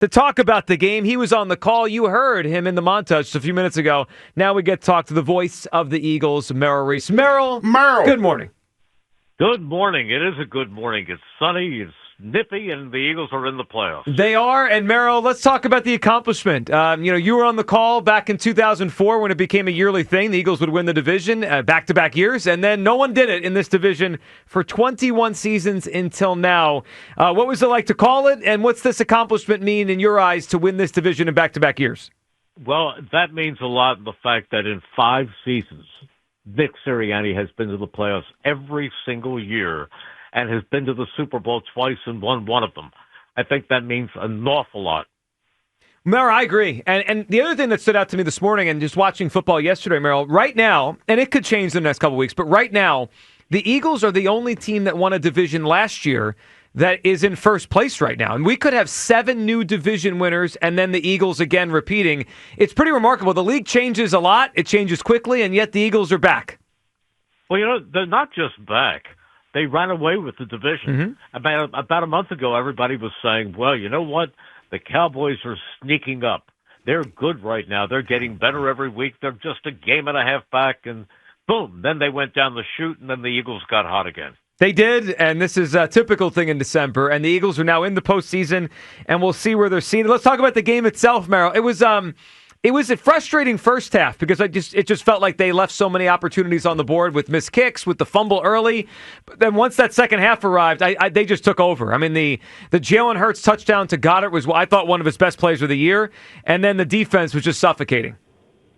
To talk about the game, he was on the call. You heard him in the montage just a few minutes ago. Now we get to talk to the voice of the Eagles, Merrill Reese. Merrill, good morning. Good morning. It is a good morning. It's sunny, it's nippy, and the Eagles are in the playoffs. They are, and Merrill, let's talk about the accomplishment. You were on the call back in 2004 when it became a yearly thing. The Eagles would win the division back-to-back years, and then no one did it in this division for 21 seasons until now. What was it like to call it, and what's this accomplishment mean in your eyes to win this division in back-to-back years? Well, that means a lot in the fact that in 5 seasons, Nick Sirianni has been to the playoffs every single year and has been to the Super Bowl twice and won one of them. I think that means an awful lot. Merrill, I agree. And the other thing that stood out to me this morning and just watching football yesterday, Merrill, right now, and it could change in the next couple of weeks, but right now, the Eagles are the only team that won a division last year that is in first place right now. And we could have 7 new division winners and then the Eagles again repeating. It's pretty remarkable. The league changes a lot. It changes quickly, and yet the Eagles are back. Well, they're not just back. They ran away with the division. Mm-hmm. About a month ago, everybody was saying, well, you know what? The Cowboys are sneaking up. They're good right now. They're getting better every week. They're just a game and a half back, and boom, then they went down the chute, and then the Eagles got hot again. They did, and this is a typical thing in December, and the Eagles are now in the postseason, and we'll see where they're seated. Let's talk about the game itself, Merrill. It was a frustrating first half because it just felt like they left so many opportunities on the board with missed kicks, with the fumble early. But then once that second half arrived, they just took over. I mean, the Jalen Hurts touchdown to Goddard was, I thought, one of his best plays of the year, and then the defense was just suffocating.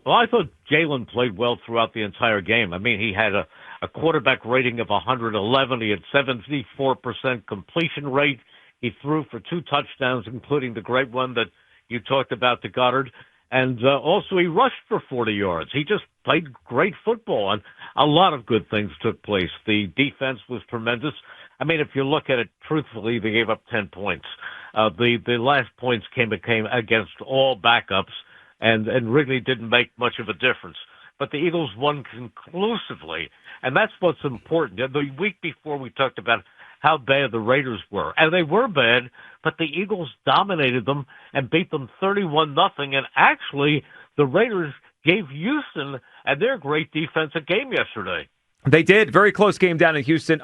Well, I thought Jalen played well throughout the entire game. I mean, he had a quarterback rating of 111. He had 74% completion rate. He threw for 2 touchdowns, including the great one that you talked about to Goddard. And also he rushed for 40 yards. He just played great football, and a lot of good things took place. The defense was tremendous. I mean, if you look at it truthfully, they gave up 10 points. The last points came against all backups and really didn't make much of a difference. But the Eagles won conclusively, and that's what's important. The week before we talked about how bad the Raiders were. And they were bad, but the Eagles dominated them and beat them 31-0. And actually, the Raiders gave Houston and their great defense a game yesterday. They did. Very close game down in Houston.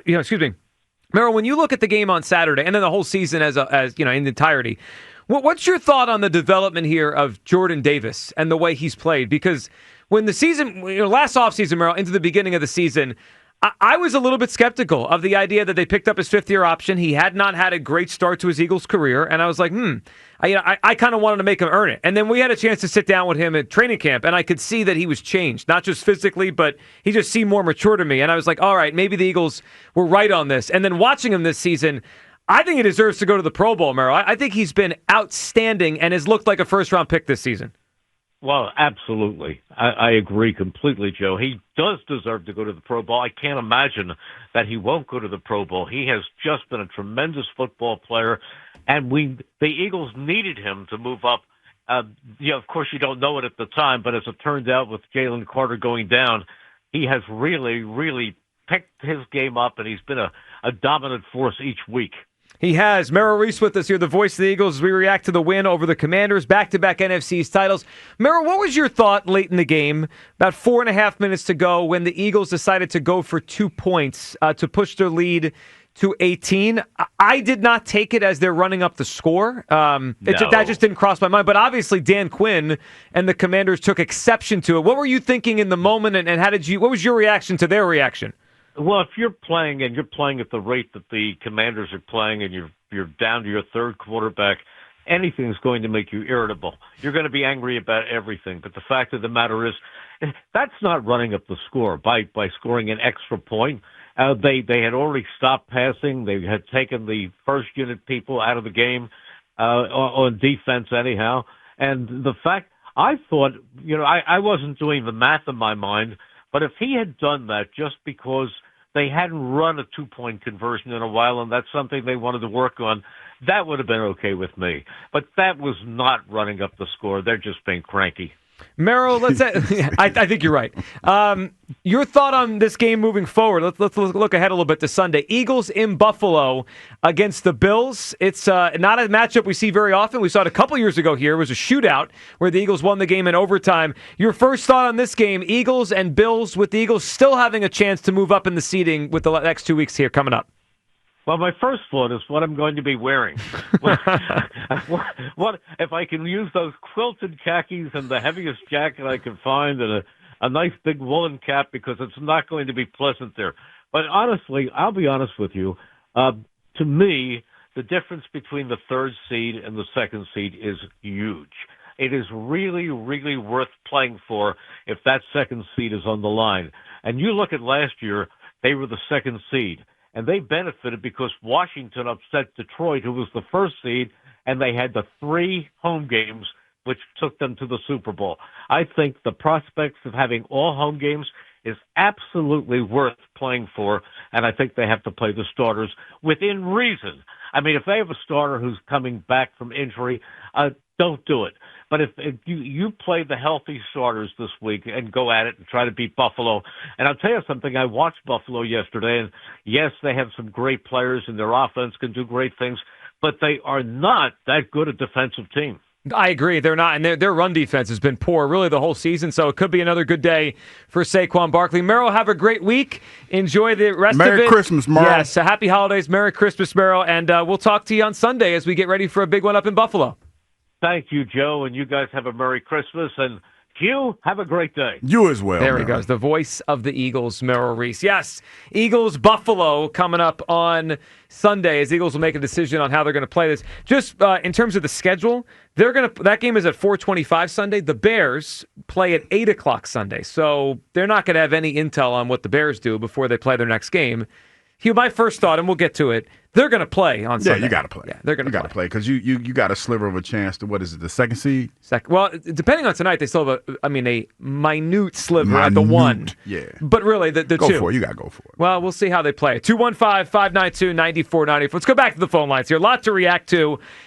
Excuse me. Merrill, when you look at the game on Saturday and then the whole season as in entirety, what's your thought on the development here of Jordan Davis and the way he's played? Because when the season, last offseason, Merrill, into the beginning of the season, I was a little bit skeptical of the idea that they picked up his 5th-year option. He had not had a great start to his Eagles career, and I was like, I kind of wanted to make him earn it. And then we had a chance to sit down with him at training camp, and I could see that he was changed, not just physically, but he just seemed more mature to me. And I was like, all right, maybe the Eagles were right on this. And then watching him this season, I think he deserves to go to the Pro Bowl, Merrill. I think he's been outstanding and has looked like a first-round pick this season. Well, absolutely. I agree completely, Joe. He does deserve to go to the Pro Bowl. I can't imagine that he won't go to the Pro Bowl. He has just been a tremendous football player, and the Eagles needed him to move up. Of course, you don't know it at the time, but as it turned out with Jalen Carter going down, he has really, really picked his game up, and he's been a dominant force each week. He has. Merrill Reese with us here, the voice of the Eagles, as we react to the win over the Commanders, back-to-back NFC East titles. Merrill, what was your thought late in the game, about 4.5 minutes to go, when the Eagles decided to go for 2 points to push their lead to 18? I did not take it as they're running up the score. That just didn't cross my mind. But obviously, Dan Quinn and the Commanders took exception to it. What were you thinking in the moment, and what was your reaction to their reaction? Well, if you're playing and you're playing at the rate that the Commanders are playing, and you're down to your 3rd quarterback, anything's going to make you irritable. You're going to be angry about everything. But the fact of the matter is, that's not running up the score by scoring an extra point. They had already stopped passing. They had taken the first unit people out of the game on defense anyhow. And the fact, I thought, I wasn't doing the math in my mind, but if he had done that just because they hadn't run a 2-point conversion in a while, and that's something they wanted to work on, that would have been okay with me. But that was not running up the score. They're just being cranky. Merrill, let's say, I think you're right. Your thought on this game moving forward? Let's look ahead a little bit to Sunday. Eagles in Buffalo against the Bills. It's not a matchup we see very often. We saw it a couple years ago here. It was a shootout where the Eagles won the game in overtime. Your first thought on this game, Eagles and Bills, with the Eagles still having a chance to move up in the seeding with the next 2 weeks here coming up? Well, my first thought is what I'm going to be wearing. what if I can use those quilted khakis and the heaviest jacket I can find and a nice big woolen cap, because it's not going to be pleasant there. But honestly, I'll be honest with you. To me, the difference between the third seed and the second seed is huge. It is really, really worth playing for if that second seed is on the line. And you look at last year, they were the second seed. And they benefited because Washington upset Detroit, who was the first seed, and they had the 3 home games, which took them to the Super Bowl. I think the prospects of having all home games is absolutely worth playing for, and I think they have to play the starters within reason. I mean, if they have a starter who's coming back from injury, don't do it. But if you play the healthy starters this week and go at it and try to beat Buffalo, and I'll tell you something, I watched Buffalo yesterday, and yes, they have some great players and their offense can do great things, but they are not that good a defensive team. I agree. They're not, and their run defense has been poor really the whole season, so it could be another good day for Saquon Barkley. Merrill, have a great week. Enjoy the rest of it. Merry Christmas, Merrill. Yes, happy holidays. Merry Christmas, Merrill, and we'll talk to you on Sunday as we get ready for a big one up in Buffalo. Thank you, Joe, and you guys have a Merry Christmas, and Q, have a great day. You as well. There he goes, the voice of the Eagles, Merrill Reese. Yes, Eagles Buffalo coming up on Sunday as Eagles will make a decision on how they're going to play this. Just in terms of the schedule, that game is at 4:25 Sunday. The Bears play at 8 o'clock Sunday, so they're not going to have any intel on what the Bears do before they play their next game. Hugh, my first thought, and we'll get to it, they're going to play on Sunday. Yeah, you got to play. Yeah, they're going to play because you got a sliver of a chance to, what is it, the second seed? Well, depending on tonight, they still have a minute sliver at the 1. Yeah. But really, the 2. Go for it. You got to go for it. Well, we'll see how they play. 215-592-9494. Let's go back to the phone lines here. A lot to react to